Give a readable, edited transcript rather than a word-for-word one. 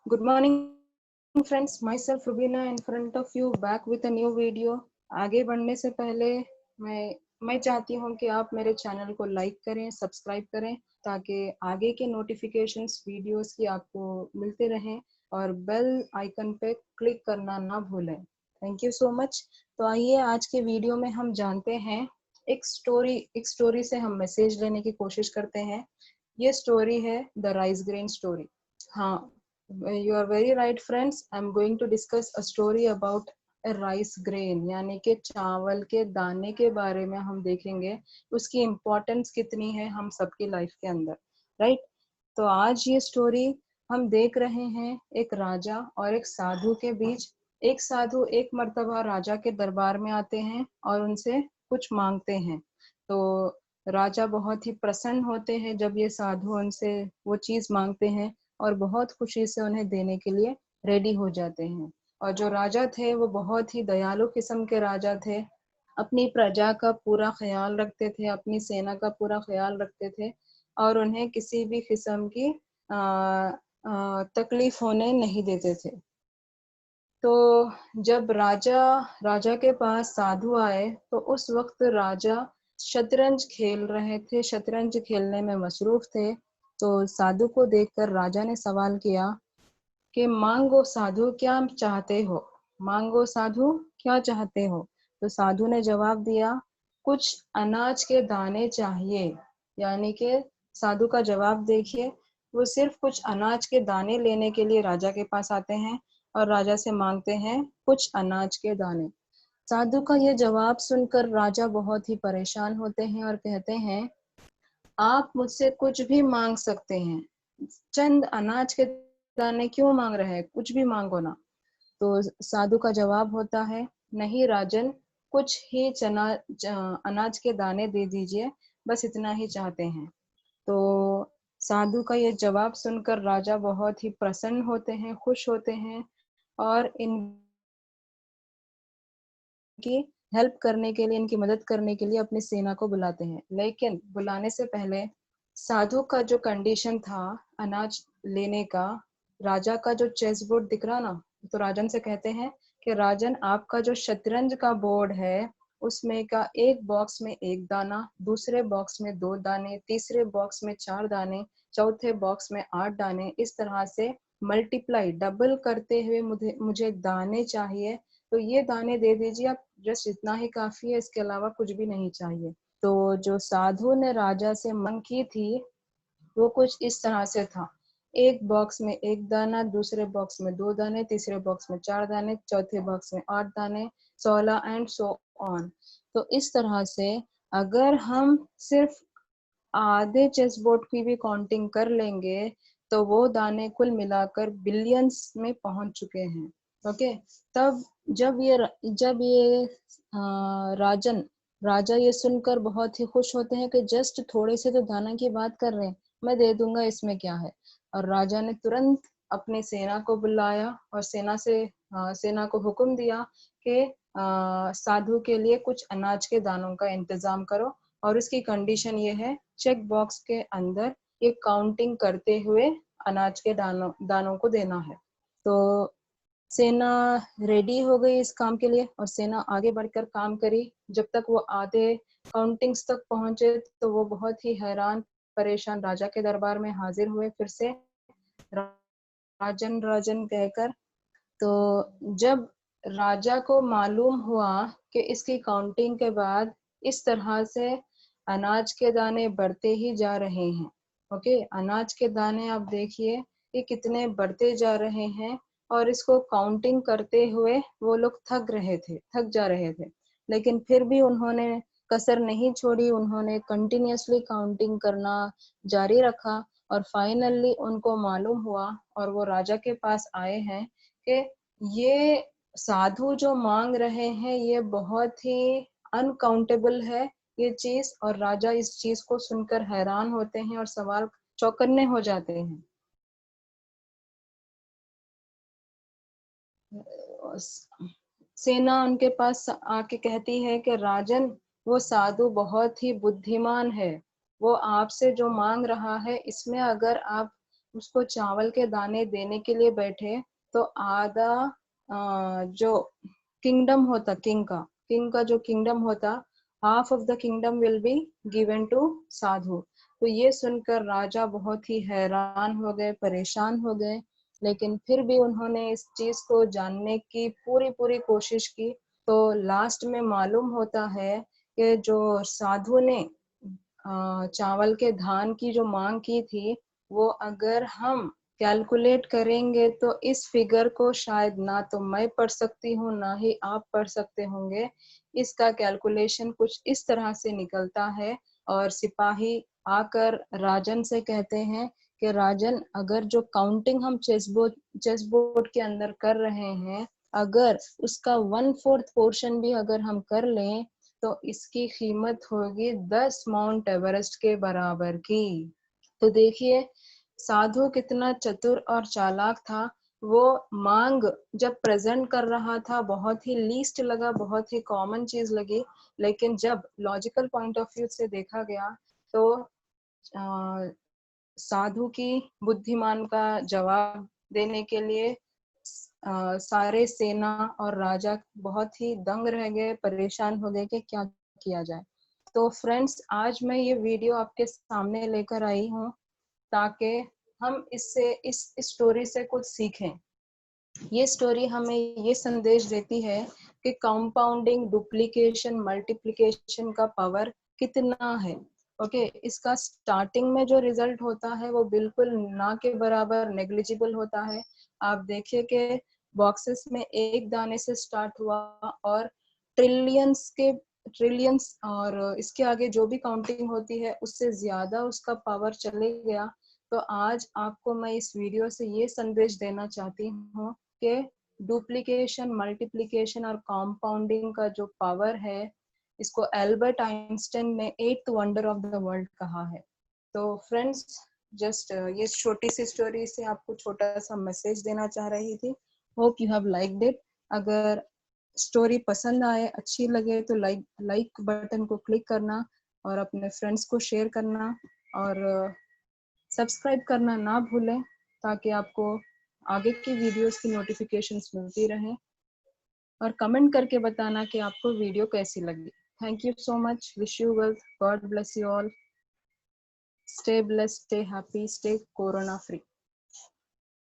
Good morning friends, myself Rubina in front of you back with a new video. आगे बढ़ने से पहले मैं चाहती हूँ कि आप मेरे चैनल को लाइक करें, सब्सक्राइब करें ताकि आगे के नोटिफिकेशंस वीडियोस की आपको मिलते रहें और बेल आइकन पे क्लिक करना ना भूलें। Thank you so much. तो आइए आज के वीडियो में हम जानते हैं एक स्टोरी से हम मैसेज लेने की कोशिश करते हैं। ये स्टोरी है द राइस ग्रेन स्टोरी। हाँ, you are very right friends. I'm going to discuss a story about a rice grain, यानी कि चावल के दाने के बारे में हम देखेंगे उसकी इम्पोर्टेंस कितनी है हम सबकी लाइफ के अंदर, राइट। तो आज ये स्टोरी हम देख रहे हैं एक राजा और एक साधु के बीच। एक साधु एक मर्तबा राजा के दरबार में आते हैं और उनसे कुछ मांगते हैं। तो राजा बहुत ही प्रसन्न होते हैं जब ये साधु उनसे वो चीज मांगते हैं और बहुत खुशी से उन्हें देने के लिए रेडी हो जाते हैं। और जो राजा थे वो बहुत ही दयालु किस्म के राजा थे, अपनी प्रजा का पूरा ख्याल रखते थे, अपनी सेना का पूरा ख्याल रखते थे और उन्हें किसी भी किस्म की तकलीफ होने नहीं देते थे। तो जब राजा के पास साधु आए तो उस वक्त राजा शतरंज खेल रहे थे, शतरंज खेलने में मसरूफ थे। तो साधु को देखकर राजा ने सवाल किया कि मांगो साधु क्या चाहते हो, मांगो साधु क्या चाहते हो। तो साधु ने जवाब दिया कुछ अनाज के दाने चाहिए। यानी कि साधु का जवाब देखिए, वो सिर्फ कुछ अनाज के दाने लेने के लिए राजा के पास आते हैं और राजा से मांगते हैं कुछ अनाज के दाने। साधु का ये जवाब सुनकर राजा बहुत ही परेशान होते हैं और कहते हैं आप मुझसे कुछ भी मांग सकते हैं, चंद अनाज के दाने क्यों मांग रहे हैं, कुछ भी मांगो ना। तो साधु का जवाब होता है नहीं राजन, कुछ ही अनाज के दाने दे दीजिए, बस इतना ही चाहते हैं। तो साधु का ये जवाब सुनकर राजा बहुत ही प्रसन्न होते हैं, खुश होते हैं और इनकी हेल्प करने के लिए, इनकी मदद करने के लिए अपनी सेना को बुलाते हैं। लेकिन बुलाने से पहले साधु का जो कंडीशन था अनाज लेने का, राजा का जो चेस बोर्ड दिख रहा ना, तो राजन से कहते हैं कि राजन आपका जो शतरंज का बोर्ड है उसमें का एक बॉक्स में एक दाना, दूसरे बॉक्स में 2 दाने, तीसरे बॉक्स में 4 दाने, चौथे बॉक्स में 8 दाने, इस तरह से मल्टीप्लाई डबल करते हुए मुझे दाने चाहिए। तो ये दाने दे दीजिए आप, जस्ट इतना ही काफी है, इसके अलावा कुछ भी नहीं चाहिए। तो जो साधु ने राजा से मांग की थी वो कुछ इस तरह से था, एक बॉक्स में एक दाना, दूसरे बॉक्स में 2 दाने, तीसरे बॉक्स में 4 दाने, चौथे बॉक्स में 8 दाने, 16 एंड सो ऑन। तो इस तरह से अगर हम सिर्फ आधे चेस बोर्ड की भी काउंटिंग कर लेंगे तो वो दाने कुल मिलाकर बिलियंस में पहुंच चुके हैं। ओके, तब जब ये राजन राजा ये सुनकर बहुत ही खुश होते हैं कि जस्ट थोड़े से तो दाना की बात कर रहे हैं, मैं दे दूंगा, इसमें क्या है। और राजा ने तुरंत अपनी सेना को बुलाया और सेना को हुक्म दिया कि साधु के लिए कुछ अनाज के दानों का इंतजाम करो और उसकी कंडीशन ये है चेक बॉक्स के अंदर ये काउंटिंग करते हुए अनाज के दानों को देना है। तो सेना रेडी हो गई इस काम के लिए और सेना आगे बढ़कर काम करी। जब तक वो आधे काउंटिंग्स तक पहुंचे तो वो बहुत ही हैरान परेशान राजा के दरबार में हाजिर हुए फिर से राजन राजन कहकर। तो जब राजा को मालूम हुआ कि इसकी काउंटिंग के बाद इस तरह से अनाज के दाने बढ़ते ही जा रहे हैं। ओके, अनाज के दाने आप देखिए ये कितने बढ़ते जा रहे हैं और इसको काउंटिंग करते हुए वो लोग थक जा रहे थे। लेकिन फिर भी उन्होंने कसर नहीं छोड़ी, उन्होंने कंटिन्यूअसली काउंटिंग करना जारी रखा और फाइनली उनको मालूम हुआ और वो राजा के पास आए हैं कि ये साधु जो मांग रहे हैं ये बहुत ही अनकाउंटेबल है ये चीज। और राजा इस चीज को सुनकर हैरान होते हैं और सवाल चौकन्ने हो जाते हैं। सेना उनके पास आके कहती है कि राजन वो साधु बहुत ही बुद्धिमान है, वो आपसे जो मांग रहा है इसमें अगर आप उसको चावल के दाने देने के लिए बैठे तो आधा जो किंगडम होता किंग का जो किंगडम होता, half of the kingdom will be given to sadhu. तो ये सुनकर राजा बहुत ही हैरान हो गए, परेशान हो गए, लेकिन फिर भी उन्होंने इस चीज को जानने की पूरी पूरी कोशिश की। तो लास्ट में मालूम होता है कि जो साधु ने चावल के धान की जो मांग की थी, वो अगर हम कैलकुलेट करेंगे तो इस फिगर को शायद ना तो मैं पढ़ सकती हूँ, ना ही आप पढ़ सकते होंगे। इसका कैलकुलेशन कुछ इस तरह से निकलता है। और सिपाही आकर राजन से कहते हैं कि राजन, अगर जो काउंटिंग हम चेस बोर्ड के अंदर कर रहे हैं, अगर उसका 1/4 पोर्शन भी अगर हम कर लें तो इसकी कीमत होगी 10 माउंट एवरेस्ट के बराबर की। तो देखिए साधु कितना चतुर और चालाक था। वो मांग जब प्रेजेंट कर रहा था बहुत ही लीस्ट लगा, बहुत ही कॉमन चीज लगी, लेकिन जब लॉजिकल पॉइंट ऑफ व्यू से देखा गया तो साधु की बुद्धिमान का जवाब देने के लिए सारे सेना और राजा बहुत ही दंग रह गए, परेशान हो गए कि क्या किया जाए। तो फ्रेंड्स, आज मैं ये वीडियो आपके सामने लेकर आई हूँ ताकि हम इससे इस स्टोरी से कुछ सीखें। ये स्टोरी हमें ये संदेश देती है कि कंपाउंडिंग, डुप्लीकेशन, मल्टीप्लिकेशन का पावर कितना है। ओके, इसका स्टार्टिंग में जो रिजल्ट होता है वो बिल्कुल ना के बराबर नेग्लिजिबल होता है। आप देखिए कि बॉक्सेस में एक दाने से स्टार्ट हुआ और ट्रिलियंस और इसके आगे जो भी काउंटिंग होती है उससे ज्यादा उसका पावर चले गया। तो आज आपको मैं इस वीडियो से ये संदेश देना चाहती हूँ कि डुप्लीकेशन, मल्टीप्लिकेशन और कंपाउंडिंग का जो पावर है, इसको एल्बर्ट आइंस्टाइन ने 8th wonder of the world कहा है। तो फ्रेंड्स, जस्ट ये छोटी सी स्टोरी से आपको छोटा सा मैसेज देना चाह रही थी। Hope you have liked it. अगर स्टोरी पसंद आए, अच्छी लगे तो लाइक बटन को क्लिक करना और अपने फ्रेंड्स को शेयर करना और सब्सक्राइब करना ना भूलें ताकि आपको आगे की वीडियोस की नोटिफिकेशंस मिलती रहें। और कमेंट करके बताना कि आपको वीडियो कैसी लगी। Thank you so much. Wish you well. God bless you all. Stay blessed, stay happy, stay corona free.